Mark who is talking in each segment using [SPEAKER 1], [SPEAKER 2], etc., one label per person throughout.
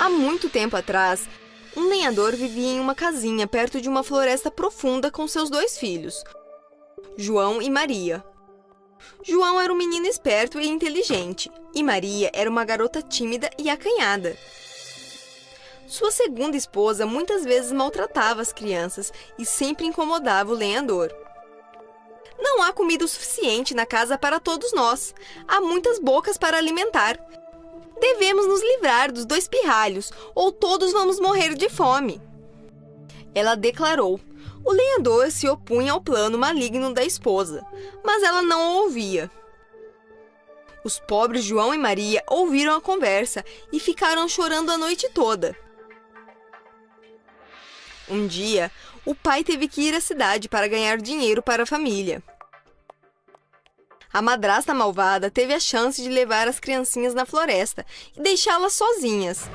[SPEAKER 1] Há muito tempo atrás, um lenhador vivia em uma casinha perto de uma floresta profunda com seus 2 filhos, João e Maria. João era um menino esperto e inteligente, e Maria era uma garota tímida e acanhada. Sua segunda esposa muitas vezes maltratava as crianças e sempre incomodava o lenhador. Não há comida o suficiente na casa para todos nós. Há muitas bocas para alimentar. Devemos nos livrar dos 2 pirralhos, ou todos vamos morrer de fome. Ela declarou. O lenhador se opunha ao plano maligno da esposa, mas ela não o ouvia. Os pobres João e Maria ouviram a conversa e ficaram chorando a noite toda. Um dia, o pai teve que ir à cidade para ganhar dinheiro para a família. A madrasta malvada teve a chance de levar as criancinhas na floresta e deixá-las sozinhas.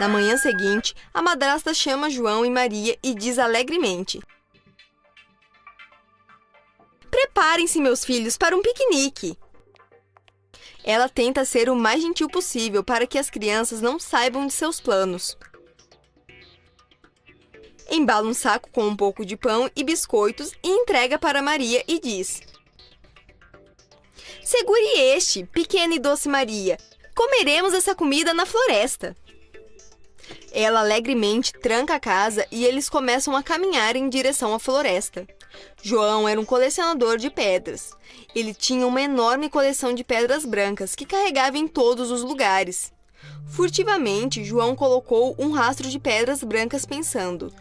[SPEAKER 1] Na manhã seguinte, a madrasta chama João e Maria e diz alegremente: "Preparem-se, meus filhos, para um piquenique." Ela tenta ser o mais gentil possível para que as crianças não saibam de seus planos. Embala um saco com um pouco de pão e biscoitos e entrega para Maria e diz: "Segure este, pequena e doce Maria. Comeremos essa comida na floresta." Ela alegremente tranca a casa e eles começam a caminhar em direção à floresta. João era um colecionador de pedras. Ele tinha uma enorme coleção de pedras brancas que carregava em todos os lugares. Furtivamente, João colocou um rastro de pedras brancas pensando: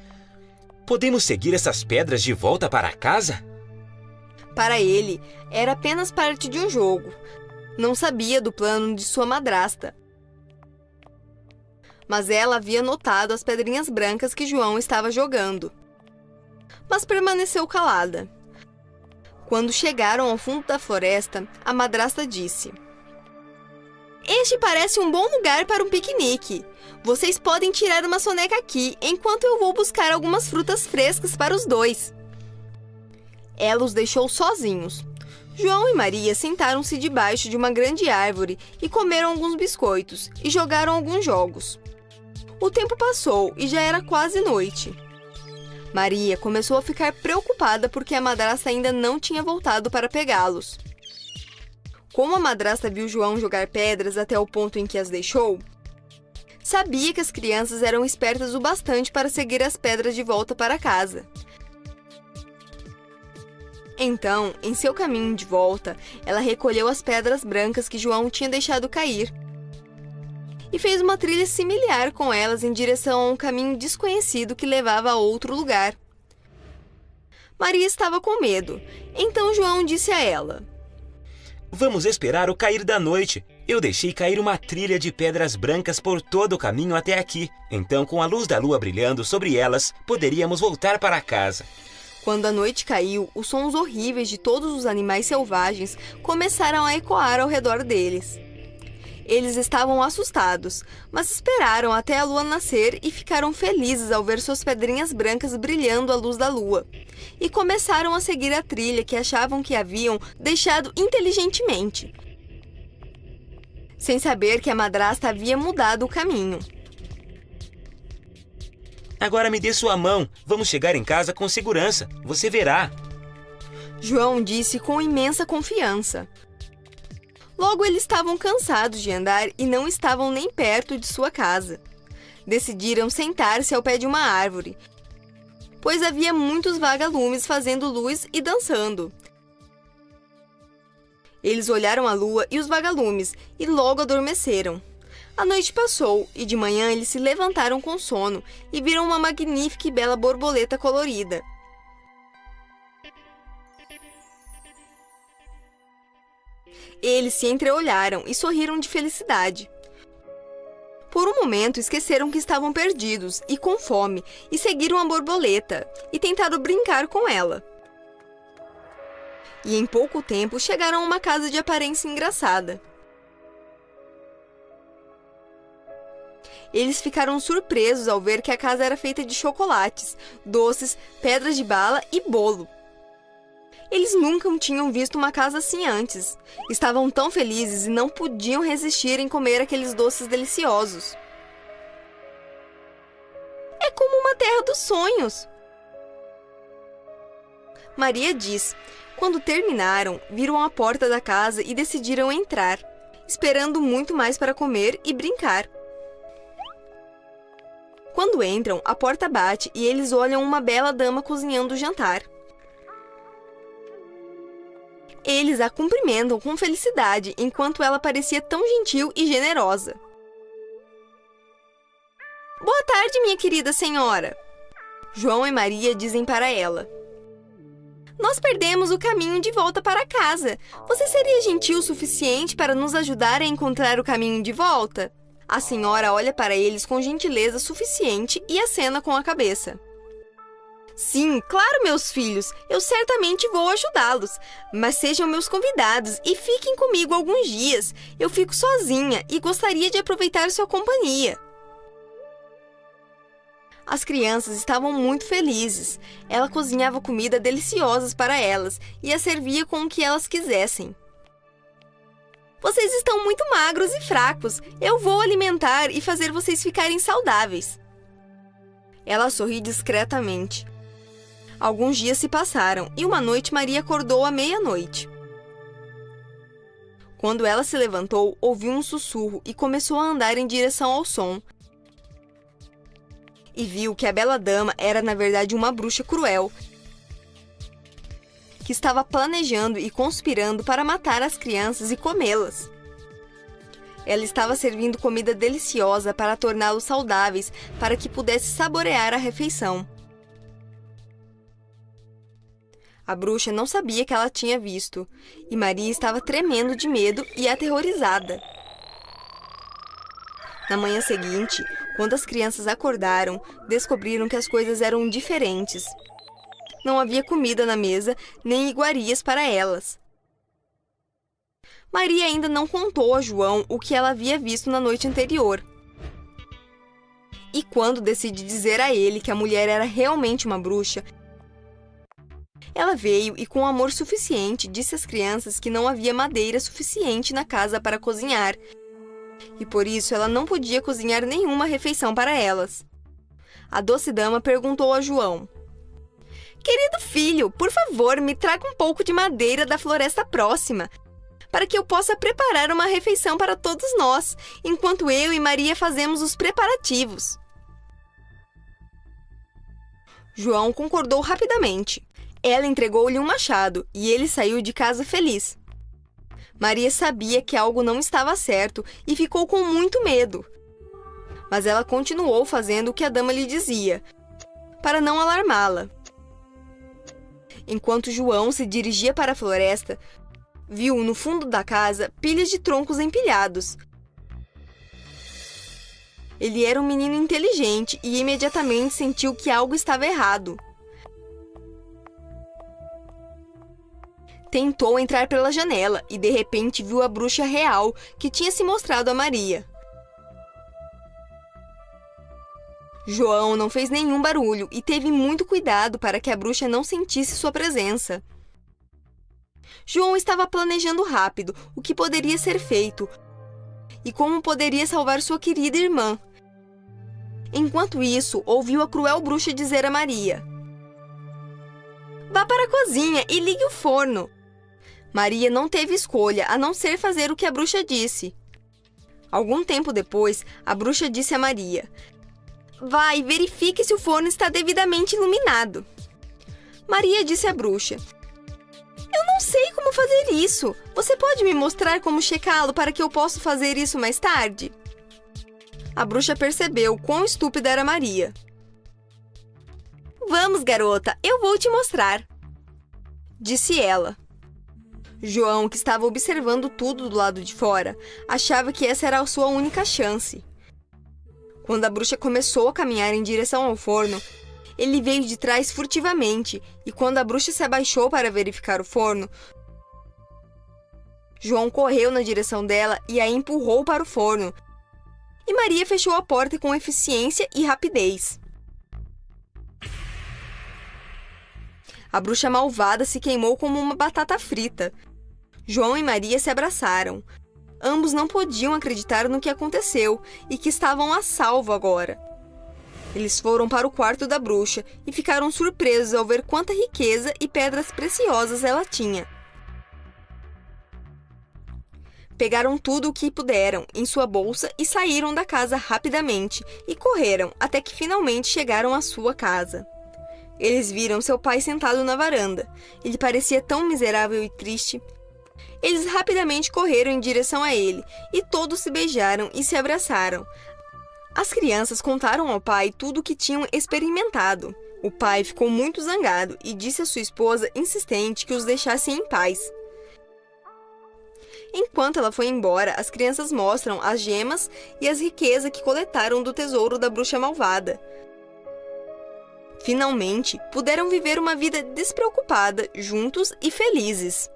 [SPEAKER 2] "Podemos seguir essas pedras de volta para casa?"
[SPEAKER 1] Para ele, era apenas parte de um jogo. Não sabia do plano de sua madrasta. Mas ela havia notado as pedrinhas brancas que João estava jogando. Mas permaneceu calada. Quando chegaram ao fundo da floresta, a madrasta disse: "Este parece um bom lugar para um piquenique. Vocês podem tirar uma soneca aqui, enquanto eu vou buscar algumas frutas frescas para os 2. Ela os deixou sozinhos. João e Maria sentaram-se debaixo de uma grande árvore e comeram alguns biscoitos e jogaram alguns jogos. O tempo passou e já era quase noite. Maria começou a ficar preocupada porque a madrasta ainda não tinha voltado para pegá-los. Como a madrasta viu João jogar pedras até o ponto em que as deixou, sabia que as crianças eram espertas o bastante para seguir as pedras de volta para casa. Então, em seu caminho de volta, ela recolheu as pedras brancas que João tinha deixado cair e fez uma trilha similar com elas em direção a um caminho desconhecido que levava a outro lugar. Maria estava com medo, então João disse a ela:
[SPEAKER 2] "Vamos esperar o cair da noite. Eu deixei cair uma trilha de pedras brancas por todo o caminho até aqui. Então, com a luz da lua brilhando sobre elas, poderíamos voltar para casa."
[SPEAKER 1] Quando a noite caiu, os sons horríveis de todos os animais selvagens começaram a ecoar ao redor deles. Eles estavam assustados, mas esperaram até a lua nascer e ficaram felizes ao ver suas pedrinhas brancas brilhando à luz da lua. E começaram a seguir a trilha que achavam que haviam deixado inteligentemente, sem saber que a madrasta havia mudado o caminho.
[SPEAKER 2] "Agora me dê sua mão. Vamos chegar em casa com segurança. Você verá."
[SPEAKER 1] João disse com imensa confiança. Logo, eles estavam cansados de andar e não estavam nem perto de sua casa. Decidiram sentar-se ao pé de uma árvore, pois havia muitos vagalumes fazendo luz e dançando. Eles olharam a lua e os vagalumes e logo adormeceram. A noite passou e de manhã eles se levantaram com sono e viram uma magnífica e bela borboleta colorida. Eles se entreolharam e sorriram de felicidade. Por um momento esqueceram que estavam perdidos e com fome e seguiram a borboleta e tentaram brincar com ela. E em pouco tempo chegaram a uma casa de aparência engraçada. Eles ficaram surpresos ao ver que a casa era feita de chocolates, doces, pedras de bala e bolo. Eles nunca tinham visto uma casa assim antes. Estavam tão felizes e não podiam resistir em comer aqueles doces deliciosos. É como uma terra dos sonhos, Maria diz. Quando terminaram, viram a porta da casa e decidiram entrar, esperando muito mais para comer e brincar. Quando entram, a porta bate e eles olham uma bela dama cozinhando o jantar. Eles a cumprimentam com felicidade, enquanto ela parecia tão gentil e generosa. Boa tarde, minha querida senhora, João e Maria dizem para ela. Nós perdemos o caminho de volta para casa. Você seria gentil o suficiente para nos ajudar a encontrar o caminho de volta? A senhora olha para eles com gentileza suficiente e acena com a cabeça. Sim, claro, meus filhos, eu certamente vou ajudá-los, mas sejam meus convidados e fiquem comigo alguns dias. Eu fico sozinha e gostaria de aproveitar sua companhia. As crianças estavam muito felizes. Ela cozinhava comida deliciosas para elas e as servia com o que elas quisessem. Vocês estão muito magros e fracos. Eu vou alimentar e fazer vocês ficarem saudáveis. Ela sorri discretamente. Alguns dias se passaram e uma noite Maria acordou à meia-noite. Quando ela se levantou, ouviu um sussurro e começou a andar em direção ao som. E viu que a bela dama era, na verdade, uma bruxa cruel, que estava planejando e conspirando para matar as crianças e comê-las. Ela estava servindo comida deliciosa para torná-los saudáveis, para que pudesse saborear a refeição. A bruxa não sabia que ela tinha visto, e Maria estava tremendo de medo e aterrorizada. Na manhã seguinte, quando as crianças acordaram, descobriram que as coisas eram diferentes. Não havia comida na mesa, nem iguarias para elas. Maria ainda não contou a João o que ela havia visto na noite anterior. E quando decide dizer a ele que a mulher era realmente uma bruxa, ela veio e, com amor suficiente, disse às crianças que não havia madeira suficiente na casa para cozinhar, e por isso ela não podia cozinhar nenhuma refeição para elas. A doce dama perguntou a João: Querido filho, por favor, me traga um pouco de madeira da floresta próxima, para que eu possa preparar uma refeição para todos nós, enquanto eu e Maria fazemos os preparativos. João concordou rapidamente. Ela entregou-lhe um machado e ele saiu de casa feliz. Maria sabia que algo não estava certo e ficou com muito medo. Mas ela continuou fazendo o que a dama lhe dizia, para não alarmá-la. Enquanto João se dirigia para a floresta, viu no fundo da casa pilhas de troncos empilhados. Ele era um menino inteligente e imediatamente sentiu que algo estava errado. Tentou entrar pela janela e, de repente, viu a bruxa real que tinha se mostrado a Maria. João não fez nenhum barulho e teve muito cuidado para que a bruxa não sentisse sua presença. João estava planejando rápido o que poderia ser feito e como poderia salvar sua querida irmã. Enquanto isso, ouviu a cruel bruxa dizer a Maria: Vá para a cozinha e ligue o forno. Maria não teve escolha a não ser fazer o que a bruxa disse. Algum tempo depois, a bruxa disse a Maria: Vá e verifique se o forno está devidamente iluminado. Maria disse à bruxa: Eu não sei como fazer isso. Você pode me mostrar como checá-lo para que eu possa fazer isso mais tarde? A bruxa percebeu quão estúpida era Maria. Vamos, garota, eu vou te mostrar, disse ela. João, que estava observando tudo do lado de fora, achava que essa era a sua única chance. Quando a bruxa começou a caminhar em direção ao forno, ele veio de trás furtivamente, e quando a bruxa se abaixou para verificar o forno, João correu na direção dela e a empurrou para o forno, e Maria fechou a porta com eficiência e rapidez. A bruxa malvada se queimou como uma batata frita. João e Maria se abraçaram. Ambos não podiam acreditar no que aconteceu e que estavam a salvo agora. Eles foram para o quarto da bruxa e ficaram surpresos ao ver quanta riqueza e pedras preciosas ela tinha. Pegaram tudo o que puderam em sua bolsa e saíram da casa rapidamente e correram até que finalmente chegaram à sua casa. Eles viram seu pai sentado na varanda. Ele parecia tão miserável e triste. Eles rapidamente correram em direção a ele e todos se beijaram e se abraçaram. As crianças contaram ao pai tudo o que tinham experimentado. O pai ficou muito zangado e disse à sua esposa insistente que os deixasse em paz. Enquanto ela foi embora, as crianças mostram as gemas e as riquezas que coletaram do tesouro da bruxa malvada. Finalmente, puderam viver uma vida despreocupada, juntos e felizes.